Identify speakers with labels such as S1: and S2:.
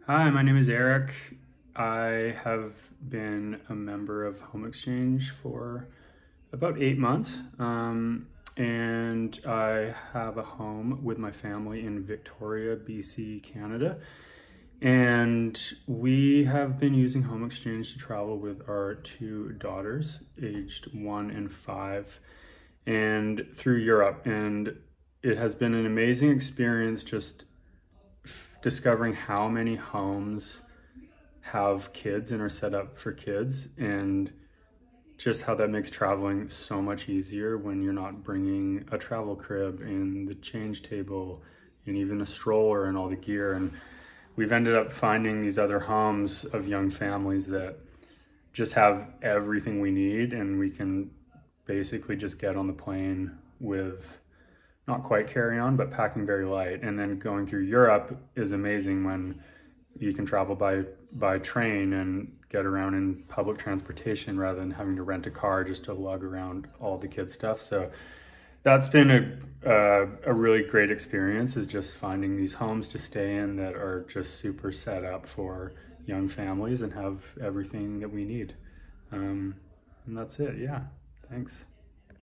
S1: Hi, my name is Eric. I have been a member of HomeExchange for about 8 months, and I have a home with my family in Victoria, BC, Canada. And we have been using HomeExchange to travel with our two daughters, aged 1 and 5, and through Europe. And it has been an amazing experience just discovering how many homes have kids and are set up for kids, and just how that makes traveling so much easier when you're not bringing a travel crib and the change table and even a stroller and all the gear. And we've ended up finding these other homes of young families that just have everything we need, and we can basically just get on the plane with not quite carry on, but packing very light. And then going through Europe is amazing when you can travel by train and get around in public transportation rather than having to rent a car just to lug around all the kids' stuff. So that's been a really great experience, is just finding these homes to stay in that are just super set up for young families and have everything that we need. And that's it. Yeah. Thanks.